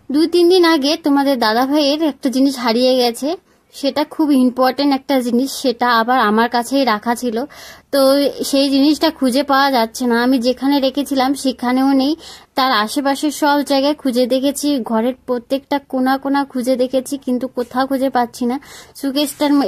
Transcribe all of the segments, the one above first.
2-3 দিন আগে তোমাদের দাদা ভাইয়ের একটা জিনিস হারিয়ে গেছে, সেটা খুব ইম্পর্টেন্ট একটা জিনিস, সেটা আবার আমার কাছেই রাখা ছিল। তো সেই জিনিসটা খুঁজে পাওয়া যাচ্ছে না, আমি যেখানে রেখেছিলাম সেখানেও নেই, তার আশেপাশে সব জায়গায় খুঁজে দেখেছি, ঘরের প্রত্যেকটা কোণা কোণা খুঁজে দেখেছি, কিন্তু কোথাও খুঁজে পাচ্ছি না।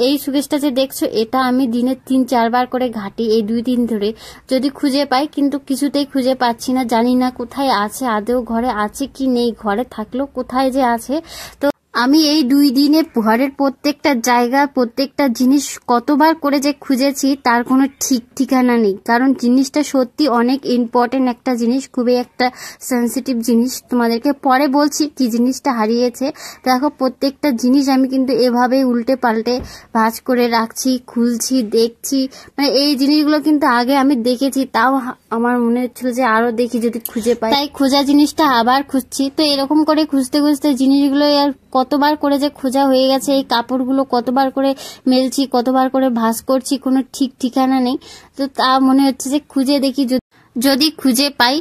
এই সুকেশটা যে দেখছো, এটা আমি দিনে 3-4 বার করে ঘাঁটি এই 2 দিন ধরে, যদি খুঁজে পাই, কিন্তু কিছুতেই খুঁজে পাচ্ছি না, জানি না কোথায় আছে, আদৌ ঘরে আছে কি নেই, ঘরে থাকলেও কোথায় যে আছে। তো আমি এই 2 দিনে ঘরের প্রত্যেকটা জায়গা, প্রত্যেকটা জিনিস কতবার করে যে খুঁজেছি তার কোনো ঠিক ঠিকানা নেই, কারণ জিনিসটা সত্যি অনেক ইম্পর্টেন্ট একটা জিনিস, খুবই একটা সেন্সিটিভ জিনিস। তোমাদেরকে পরে বলছি কি জিনিসটা হারিয়েছে। দেখো, প্রত্যেকটা জিনিস আমি কিন্তু এভাবেই উল্টে পাল্টে ভাঁজ করে রাখছি, খুলছি, দেখছি, মানে এই জিনিসগুলো কিন্তু আগে আমি দেখেছি, তাও আমার মনে হচ্ছিল যে আরো দেখি যদি খুঁজে পাই, তাই খোঁজা জিনিসটা আবার খুঁজছি। তো এরকম করে খুঁজতে খুঁজতে জিনিসগুলো আর কতবার করে যে খোঁজা হয়ে গেছে, এই কাপড়গুলো কতবার করে মেলছি, কতবার করে ভাঁজ করছি, কোনো ঠিক ঠিকানা নেই। তো তা মনে হচ্ছে যে খুঁজে দেখি যদি খুঁজে পাই।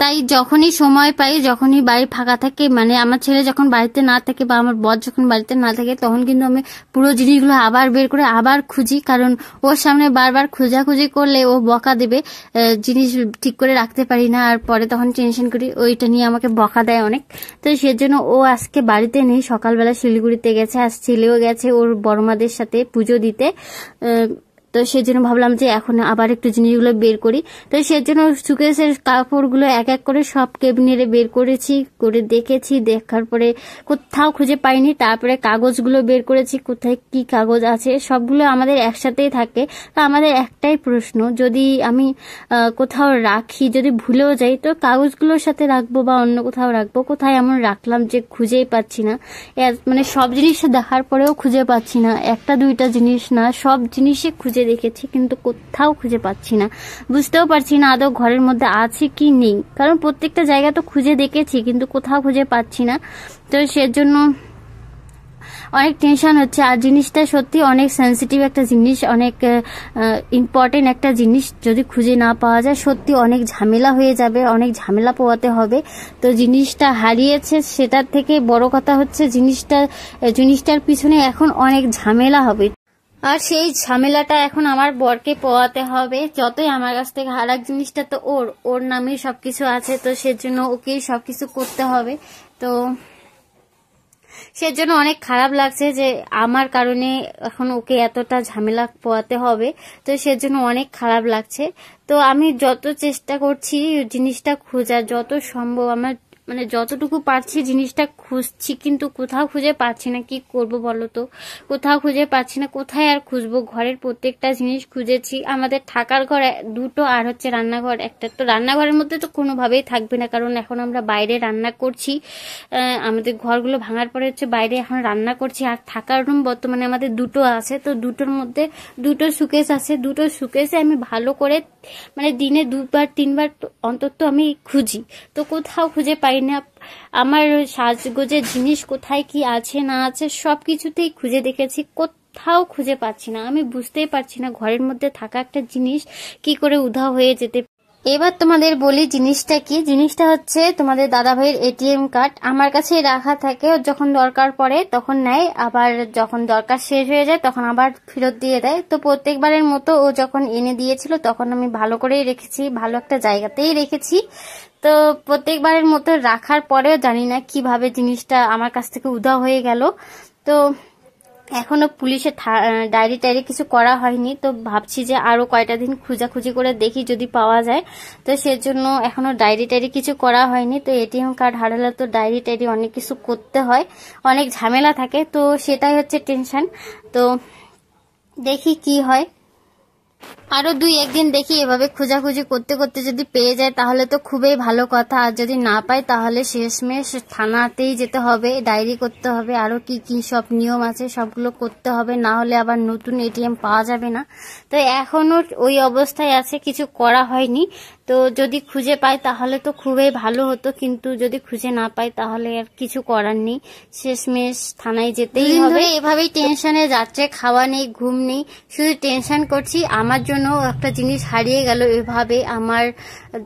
তাই যখনই সময় পাই, যখনই বাড়ি ফাঁকা থাকে, মানে আমার ছেলে যখন বাড়িতে না থাকে বা আমার বর যখন বাড়িতে না থাকে, তখন কিন্তু আমি পুরো জিনিসগুলো আবার বের করে আবার খুঁজি, কারণ ওর সামনে বারবার খোঁজাখুঁজি করলে ও বকা দেবে, জিনিস ঠিক করে রাখতে পারি না, আর পরে তখন টেনশন করি, ওইটা নিয়ে আমাকে বকা দেয় অনেক। তো সেজন্য ও আজকে বাড়িতে নেই, সকালবেলা শিলিগুড়িতে গেছে, আর ছেলেও গেছে ওর বড়মাদের সাথে পুজো দিতে। তো সেজন্য ভাবলাম যে এখন আবার একটু জিনিসগুলো বের করি। তো সেজন্য সুকেসের কাপড়গুলো এক এক করে সব কেবিনেটে বের করেছি, করে দেখেছি, দেখার পরে কোথাও খুঁজে পাইনি। তারপরে কাগজগুলো বের করেছি, কোথায় কি কাগজ আছে, সবগুলো আমাদের একসাথেই থাকে। তো আমাদের একটাই প্রশ্ন, যদি আমি কোথাও রাখি, যদি ভুলেও যাই, তো কাগজগুলোর সাথে রাখবো বা অন্য কোথাও রাখবো, কোথায় এমন রাখলাম যে খুঁজেই পাচ্ছি না। মানে সব জিনিস দেখার পরেও খুঁজে পাচ্ছি না, একটা দুইটা জিনিস না, সব জিনিসই খুঁজে দেখেছি, কিন্তু কোথাও খুঁজে পাচ্ছি না, বুঝতেও পারছি না আদৌ ঘরের মধ্যে আছে কি নেই, কারণ প্রত্যেকটা জায়গা তো খুঁজে দেখেছি, কিন্তু কোথাও খুঁজে পাচ্ছি না। তো সেজন্য অনেক টেনশন হচ্ছে। আর জিনিসটা সত্যি অনেক সেন্সিটিভ একটা জিনিস, অনেক ইম্পর্টেন্ট একটা জিনিস, যদি খুঁজে না পাওয়া যায় সত্যি অনেক ঝামেলা হয়ে যাবে, অনেক ঝামেলা পোয়াতে হবে। তো জিনিসটা হারিয়েছে, সেটার থেকে বড় কথা হচ্ছে জিনিসটার পিছনে এখন অনেক ঝামেলা হবে, আর সেই ঝামেলাটা এখন আমার বরকে পোয়াতে হবে। যতই আমার কাছ থেকে হারাক, জিনিসটা তো ওর নামেই সবকিছু আছে, তো সেজন্য ওকেই সবকিছু করতে হবে। তো সেজন্য অনেক খারাপ লাগছে যে আমার কারণে এখন ওকে এতটা ঝামেলা পোয়াতে হবে, তো সেজন্য অনেক খারাপ লাগছে। তো আমি যত চেষ্টা করছি জিনিসটা খোঁজার, যত সম্ভব আমার মানে যতটুকু পারছি জিনিসটা খুঁজছি, কিন্তু কোথাও খুঁজে পাচ্ছি না। কি করব বলো তো, কোথাও খুঁজে পাচ্ছি না, কোথায় আর খুঁজবো? ঘরের প্রত্যেকটা জিনিস খুঁজেছি, আমাদের থাকার ঘর দুটো, আর হচ্ছে রান্নাঘর একটা। তো রান্নাঘরের মধ্যে তো কোনোভাবেই থাকবে না, কারণ এখন আমরা বাইরে রান্না করছি, আমাদের ঘরগুলো ভাঙার পরে হচ্ছে বাইরে এখন রান্না করছি। আর থাকার রুম বর্তমানে আমাদের দুটো আছে, তো দুটোর মধ্যে দুটো সুকেস আছে, দুটো সুকেসে আমি ভালো করে মানে দিনে 2-3 বার অন্তত আমি খুঁজি, তো কোথাও খুঁজে পাই না। আমার সাজগোজের জিনিস কোথায় কি আছে না আছে সব কিছুতেই খুঁজে দেখেছি, কোথাও খুঁজে পাচ্ছি না। আমি বুঝতেই পারছি না ঘরের মধ্যে থাকা একটা জিনিস কি করে উধাও হয়ে যেতে। এবার তোমাদের বলি জিনিসটা কি। জিনিসটা হচ্ছে তোমাদের দাদা ভাইয়ের এটিএম কার্ড আমার কাছে রাখা থাকে, যখন দরকার পড়ে তখন নেয়, আবার যখন দরকার শেষ হয়ে যায় তখন আবার ফেরত দিয়ে দেয়। তো প্রত্যেকবারের মতো ও যখন এনে দিয়েছিল তখন আমি ভালো করেই রেখেছি, ভালো একটা জায়গাতেই রেখেছি। তো প্রত্যেকবারের মতো রাখার পরেও জানি না কিভাবে জিনিসটা আমার কাছ থেকে উধাও হয়ে গেল। তো এখনো পুলিশে ডায়েরি টায়েরি কিছু করা হয়নি, তো ভাবছি যে আরো কয়টা দিন খোঁজাখুঁজি করে দেখি যদি পাওয়া যায়। তো সেজন্য এখনো ডায়েরি টায়েরি কিছু করা হয়নি। তো এটিএম কার্ড হারালে তো ডায়েরি টায়েরি অনেক কিছু করতে হয়, অনেক ঝামেলা থাকে, তো সেটাই হচ্ছে টেনশন। তো দেখি কি হয়, আরো 2-1 দিন দেখি। এভাবে খোঁজাখুঁজি করতে করতে যদি পেয়ে যায় তাহলে তো খুবই ভালো কথা, আর যদি না পাই তাহলে শেষমেশ থানাতেই যেতে হবে, ডায়েরি করতে হবে, আরো কি কি সব নিয়ম আছে সবগুলো করতে হবে, না হলে আবার নতুন এটিএম পাওয়া যাবে না। তো এখনো ওই অবস্থায় আছে, কিছু করা হয়নি। তো যদি খুঁজে পাই তাহলে তো খুবই ভালো হতো, কিন্তু যদি খুঁজে না পাই তাহলে আর কিছু করার নেই, শেষমেশ থানায় যেতেই হবে। এভাবেই টেনশনে যাচ্ছে, খাওয়া নেই, ঘুম নেই, শুধু টেনশন করছি। আমার জন্য একটা জিনিস হারিয়ে গেল এভাবে, আমার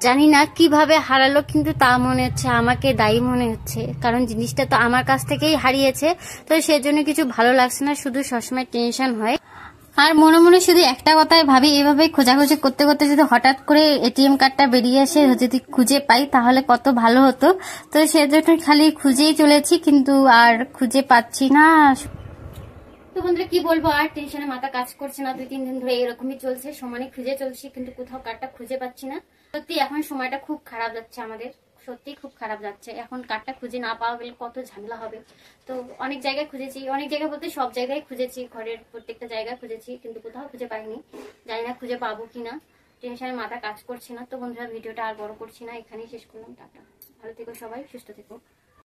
জানি না কিভাবে হারালো, কিন্তু তা মনে হচ্ছে আমাকে দায়ী মনে হচ্ছে, কারণ জিনিসটা তো আমার কাছ থেকেই হারিয়েছে। তো সেজন্য কিছু ভালো লাগছে না, শুধু সবসময় টেনশন হয়। আর মনে মনে শুধু একটা কথাই ভাবি, এভাবে খোঁজাখুঁজি করতে করতে যদি হঠাৎ করে এটিএম কার্ডটা বেরিয়ে আসে, যদি খুঁজে পাই তাহলে কত ভালো হতো। তো সেজন্য খালি খুঁজেই চলেছি, কিন্তু আর খুঁজে পাচ্ছি না। তো বন্ধুরা কি বলবো, আর টেনশনে মাথা কাজ করছে না, 2-3 দিন ধরে এরকমই চলছে, সমানে খুঁজে চলছি, কিন্তু কোথাও কার্ডটা খুঁজে পাচ্ছি না। সত্যি এখন সময়টা খুব খারাপ যাচ্ছে আমাদের, সত্যি খুব খারাপ যাচ্ছে। এখন কার্ডটা খুঁজে না পাওয়া গেলে কত ঝামেলা হবে। তো অনেক জায়গায় খুঁজেছি, অনেক জায়গায় বলতে সব জায়গায় খুঁজেছি, ঘরের প্রত্যেকটা জায়গায় খুঁজেছি, কিন্তু কোথাও খুঁজে পাইনি। জানি না খুঁজে পাবো কিনা, টেনশনে মাথা কাজ করছে না। তো বন্ধুরা ভিডিওটা আর বড় করছি না, এখানেই শেষ করলাম। টাটা, ভালো থেকো সবাই, সুস্থ থেকো।